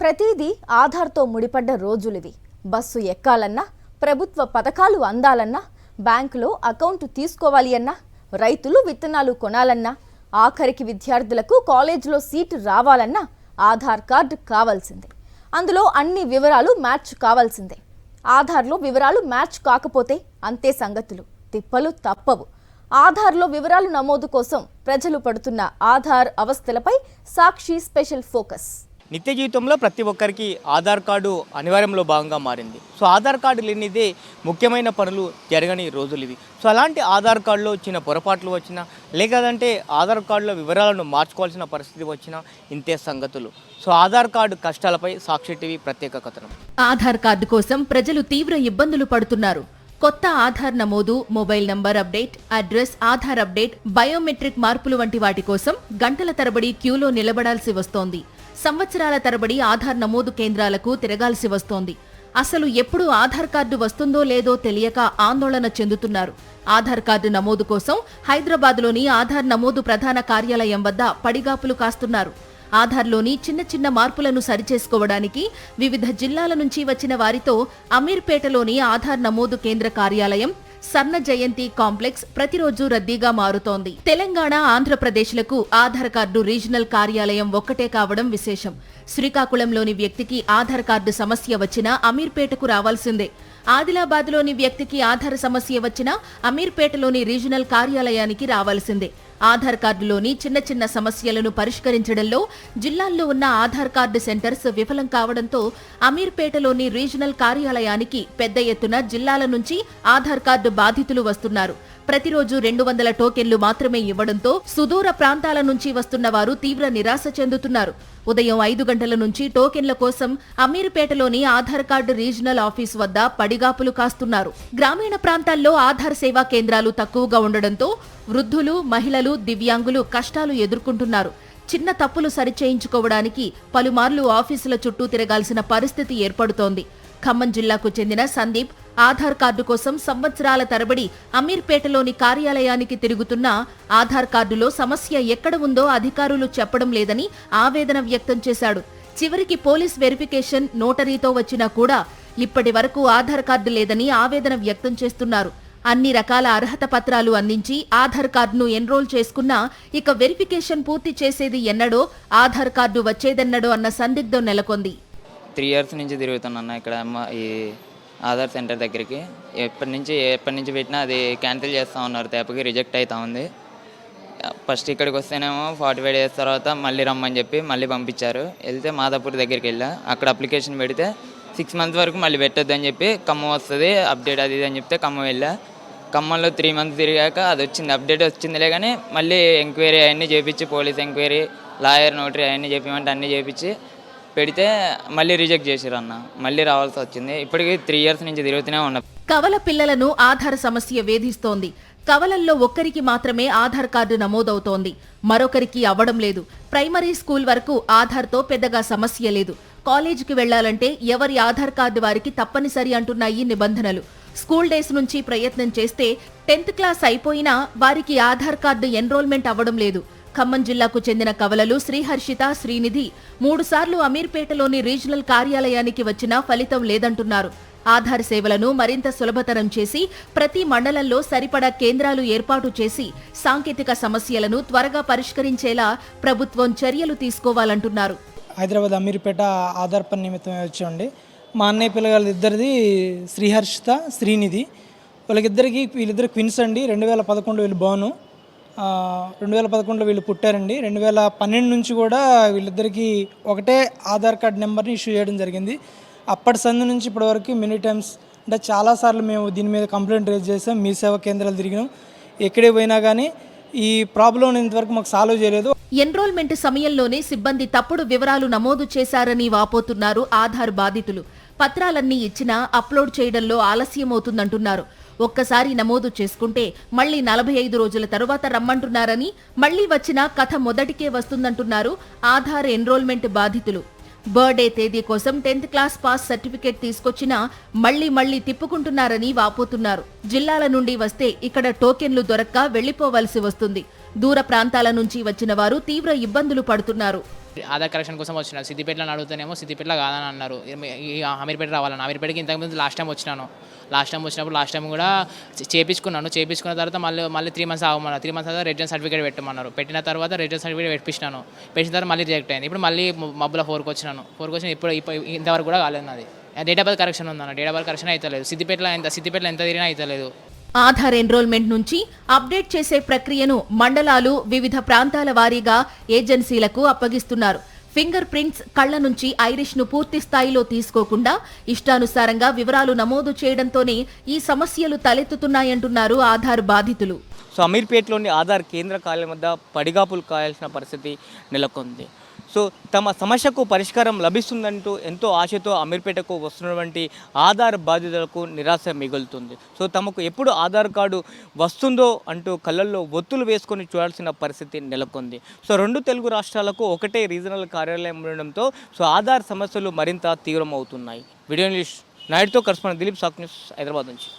ప్రతిదీ ఆధార్తో ముడిపడ్డ రోజులివి. బస్సు ఎక్కాలన్నా, ప్రభుత్వ పథకాలు అందాలన్నా, బ్యాంకులో అకౌంట్ తీసుకోవాలి అన్నా, రైతులు విత్తనాలు కొనాలన్నా, ఆఖరికి విద్యార్థులకు కాలేజీలో సీటు రావాలన్నా ఆధార్ కార్డు కావాల్సిందే. అందులో అన్ని వివరాలు మ్యాచ్ కావాల్సిందే. ఆధార్లో వివరాలు మ్యాచ్ కాకపోతే అంతే సంగతులు, తిప్పలు తప్పవు. ఆధార్లో వివరాలు నమోదు కోసం ప్రజలు పడుతున్న ఆధార్ అవస్థలపై సాక్షి స్పెషల్ ఫోకస్. నిత్య జీవితంలో ప్రతి ఒక్కరికి ఆధార్ కార్డు అనివార్యంలో భాగంగా మారింది. సో ఆధార్ కార్డు లేనిదే ముఖ్యమైన పనులు జరగని రోజులు ఇవి. సో అలాంటి ఆధార్ కార్డులో చిన్న పొరపాట్లు వచ్చినా, లేదంటే ఆధార్ కార్డులో వివరాలను మార్చుకోవాల్సిన పరిస్థితి వచ్చినా ఇంతే సంగతులు. సో ఆధార్ కార్డు కష్టాలపై సాక్షి టీవీ ప్రత్యేక కథనం. ఆధార్ కార్డు కోసం ప్రజలు తీవ్ర ఇబ్బందులు పడుతున్నారు. కొత్త ఆధార్ నమోదు, mobile number update, address, Aadhaar update, biometric మార్పులు వంటి వాటి కోసం గంటల తరబడి క్యూలో నిలబడాల్సి వస్తోంది. సంవత్సరాల తరబడి ఆధార్ నమోదు కేంద్రాలకు తిరగాల్సి వస్తోంది. అసలు ఎప్పుడు ఆధార్ కార్డు వస్తుందో లేదో తెలియక ఆందోళన చెందుతున్నారు. ఆధార్ కార్డు నమోదు కోసం హైదరాబాద్లోని ఆధార్ నమోదు ప్రధాన కార్యాలయం వద్ద పడిగాపులు కాస్తున్నారు. ఆధార్లోని చిన్న చిన్న మార్పులను సరిచేసుకోవడానికి వివిధ జిల్లాల నుంచి వచ్చిన వారితో అమీర్పేటలోని ఆధార్ నమోదు కేంద్ర కార్యాలయం సర్ణ జయంతి కాంప్లెక్స్ ప్రతిరోజు రద్దీగా మారుతోంది. తెలంగాణ, ఆంధ్రప్రదేశ్లకు ఆధార్ కార్డు రీజనల్ కార్యాలయం ఒక్కటే కావడం విశేషం. శ్రీకాకుళంలోని వ్యక్తికి ఆధార్ కార్డు సమస్య వచ్చినా అమీర్పేటకు రావాల్సిందే. ఆదిలాబాద్లోని వ్యక్తికి ఆధార్ సమస్య వచ్చినా అమీర్పేటలోని రీజనల్ కార్యాలయానికి రావాల్సిందే. ఆధార్ కార్డులోని చిన్న చిన్న సమస్యలను పరిష్కరించడంలో జిల్లాల్లో ఉన్న ఆధార్ కార్డు సెంటర్స్ విఫలం కావడంతో అమీర్పేటలోని రీజనల్ కార్యాలయానికి పెద్ద ఎత్తున జిల్లాల నుంచి ఆధార్ కార్డు బాధితులు వస్తున్నారు. ప్రతిరోజు 200 టోకెన్లు మాత్రమే ఇవ్వడంతో సుదూర ప్రాంతాల నుంచి వస్తున్న వారు తీవ్ర నిరాశ చెందుతున్నారు. ఉదయం 5 గంటల నుంచి టోకెన్ల కోసం అమీర్పేటలోని ఆధార్ కార్డు రీజనల్ ఆఫీస్ వద్ద పడిగాపులు కాస్తున్నారు. గ్రామీణ ప్రాంతాల్లో ఆధార్ సేవా కేంద్రాలు తక్కువగా ఉండడంతో వృద్ధులు, మహిళలు, దివ్యాంగులు కష్టాలు ఎదుర్కొంటున్నారు. చిన్న తప్పులు సరిచేయించుకోవడానికి పలుమార్లు ఆఫీసుల చుట్టూ తిరగాల్సిన పరిస్థితి ఏర్పడుతోంది. ఖమ్మం జిల్లాకు చెందిన సందీప్ ఆధార్ కార్డు కోసం సంవత్సరాల తరబడి అమీర్పేటలోని కార్యాలయానికి తిరుగుతున్నా ఆధార్ కార్డులో సమస్య ఎక్కడ ఉందో అధికారులు చెప్పడం లేదని ఆవేదన వ్యక్తం చేశాడు. చివరికి పోలీస్ వెరిఫికేషన్, నోటరీతో వచ్చినా కూడా ఇప్పటి వరకు ఆధార్ కార్డు లేదని ఆవేదన వ్యక్తం చేస్తున్నారు. అన్ని రకాల అర్హత పత్రాలు అందించి ఆధార్ కార్డును ఎన్రోల్ చేసుకున్నా ఇక వెరిఫికేషన్ పూర్తి చేసేది ఎన్నడో, ఆధార్ కార్డు వచ్చేదెన్నడో అన్న సందిగ్ధం నెలకొంది. 3 years నుంచి తిరుగుతున్నా ఇక్కడ ఈ ఆధార్ సెంటర్ దగ్గరికి. ఎప్పటి నుంచి పెట్టినా అది క్యాన్సిల్ చేస్తూ ఉన్నారు, తేపకి రిజెక్ట్ అవుతా ఉంది. ఫస్ట్ ఇక్కడికి వస్తేనేమో 45 days తర్వాత మళ్ళీ రమ్మని చెప్పి మళ్ళీ పంపించారు. వెళ్తే మాదాపూర్ దగ్గరికి వెళ్ళా, అక్కడ అప్లికేషన్ పెడితే 6 months వరకు మళ్ళీ పెట్టొద్దు అని చెప్పి ఖమ్మం వస్తుంది అప్డేట్ అది అని చెప్తే ఖమ్మం వెళ్ళా. ఖమ్మంలో 3 months తిరిగాక అది వచ్చింది, అప్డేట్ వచ్చిందిలే కానీ మళ్ళీ ఎంక్వైరీ అవన్నీ చేయించి, పోలీస్ ఎంక్వైరీ, లాయర్, నోటరీ అవన్నీ చేపించమంటే అన్నీ చేయించి పెడితే మళ్ళీ రిజెక్ట్ చేసిరు అన్న. మళ్ళీ రావాల్సి వచ్చింది. ఇప్పటికీ 3 years నుంచి తిరుగుతూనే ఉన్నా. కవల పిల్లలను ఆధార్ సమస్య వేధిస్తోంది. కవలల్లో ఒక్కరికి మాత్రమే ఆధార్ కార్డు నమోదవుతోంది, మరొకరికి అవ్వడం లేదు. ప్రైమరీ స్కూల్ వరకు ఆధార్తో పెద్దగా సమస్య లేదు. కాలేజీకి వెళ్లాలంటే ఎవరి ఆధార్ కార్డు వారికి తప్పనిసరి అంటున్నాయి నిబంధనలు. స్కూల్ డేస్ నుంచి ప్రయత్నం చేస్తే 10th క్లాస్ అయిపోయినా వారికి ఆధార్ కార్డు ఎన్రోల్మెంట్ అవ్వడం లేదు. ఖమ్మం జిల్లాకు చెందిన కవలలు శ్రీహర్షిత, శ్రీనిధి 3 సార్లు అమీర్పేటలోని రీజనల్ కార్యాలయానికి వచ్చినా ఫలితం లేదంటున్నారు. ఆధార్ సేవలను మరింత సులభతరం చేసి ప్రతి మండలంలో సరిపడా కేంద్రాలు ఏర్పాటు చేసి సాంకేతిక సమస్యలను త్వరగా పరిష్కరించేలా ప్రభుత్వం చర్యలు తీసుకోవాలంటున్నారు. హైదరాబాద్ అమీర్పేట ఆధార్ పని నిమిత్తం వచ్చండి. మా అన్నయ్య పిల్లగాళ్ళ ఇద్దరిది శ్రీహర్షిత, శ్రీనిధి. వీళ్ళిద్దరు క్విన్స్ అండి. 2011 వీళ్ళు బాను, 2011లో వీళ్ళు పుట్టారండి. 2012 నుంచి కూడా వీళ్ళిద్దరికీ ఒకటే ఆధార్ కార్డ్ నెంబర్ని ఇష్యూ చేయడం జరిగింది. అప్పటి సందు నుంచి ఇప్పటి వరకు మెనీ టైమ్స్ అంటే చాలాసార్లు మేము దీని మీద కంప్లైంట్ రేజ్ చేసాం, మీ సేవా కేంద్రాలు తిరిగినాం. ఎక్కడే పోయినా కానీ ఈ ప్రాబ్లం ఇంతవరకు మాకు సాల్వ్ చేయలేదు. ఎన్రోల్మెంట్ సమయంలోనే సిబ్బంది తప్పుడు వివరాలు నమోదు చేశారని వాపోతున్నారు ఆధార్ బాధితులు. పత్రాలన్నీ ఇచ్చినా అప్లోడ్ చేయడంలో ఆలస్యమవుతుందంటున్నారు. ఒక్కసారి నమోదు చేసుకుంటే మళ్లీ 45 రోజుల తరువాత రమ్మంటున్నారని, మళ్లీ వచ్చినా కథ మొదటికే వస్తుందంటున్నారు ఆధార్ ఎన్రోల్మెంట్ బాధితులు. బర్త్డే తేదీ కోసం 10th క్లాస్ పాస్ సర్టిఫికేట్ తీసుకొచ్చినా మళ్లీ తిప్పుకుంటున్నారని వాపోతున్నారు. జిల్లాల నుండి వస్తే ఇక్కడ టోకెన్లు దొరక్క వెళ్లిపోవలసి వస్తుంది. దూర ప్రాంతాల నుంచి వచ్చిన వారు తీవ్ర ఇబ్బందులు పడుతున్నారు. ఆధార్ కరెక్షన్ కోసం వచ్చిన సిద్దిపేటలో అడుగుతానేమో సిద్దిపేటలో కాదని అన్నారు. ఈ అమీర్పేట రావాలని అమీర్పేటకి ఇంతకుముందు లాస్ట్ టైం వచ్చినాను. లాస్ట్ టైం కూడా చేయించుకున్న తర్వాత మళ్ళీ 3 months ఆగమన్నారు. 3 months తర్వాత రెసిడెన్స్ సర్టిఫికేట్ పెట్టమన్నారు. పెట్టిన తర్వాత రెసిడెన్స్ సర్టిఫికేట్ పెట్టిన తర్వాత మళ్ళీ రిజెక్ట్ అయింది. ఇప్పుడు మళ్ళీ మబ్బుల 4కి వచ్చినాను. ఇప్పుడు ఇంతవరకు కూడా కాలేదు. నాది డేట్ ఆఫ్ బర్త్ కరెక్షన్ ఉందన్న, డేట్ ఆఫ్ బర్త్ కరెక్షన్ అయితే లేదు. సిద్దిపేటలో ఎంత తిరిగినా అయితే లేదు. ఆధార్ ఎన్రోల్మెంట్ నుంచి అప్డేట్ చేసే ప్రక్రియను మండలాలు, వివిధ ప్రాంతాల వారీగా ఏజెన్సీలకు అప్పగిస్తున్నారు. ఫింగర్ ప్రింట్స్, కళ్ల నుంచి ఐరిష్ ను పూర్తి స్థాయిలో తీసుకోకుండా ఇష్టానుసారంగా వివరాలు నమోదు చేయడంతోనే ఈ సమస్యలు తలెత్తుతున్నాయంటున్నారు ఆధార్ బాధితులు. సో అమీర్పేటలోని ఆధార్ కేంద్ర కార్యాలయం వద్ద పడిగాపులు కాయాల్సిన పరిస్థితి నెలకొంది. సో తమ సమస్యకు పరిష్కారం లభిస్తుందంటూ ఎంతో ఆశతో అమీర్పేటకు వస్తున్నటువంటి ఆధార్ బాధితులకు నిరాశ మిగులుతుంది. సో తమకు ఎప్పుడు ఆధార్ కార్డు వస్తుందో అంటూ కళ్ళల్లో ఒత్తులు వేసుకొని చూడాల్సిన పరిస్థితి నెలకొంది. సో 2 తెలుగు రాష్ట్రాలకు ఒకటే రీజనల్ కార్యాలయం ఉండడంతో సో ఆధార్ సమస్యలు మరింత తీవ్రమవుతున్నాయి. వీడియో జర్నలిస్ట్ నాయుడుతో కరెస్పాండెంట్ దిలీప్, సాక్ న్యూస్, హైదరాబాద్ నుంచి.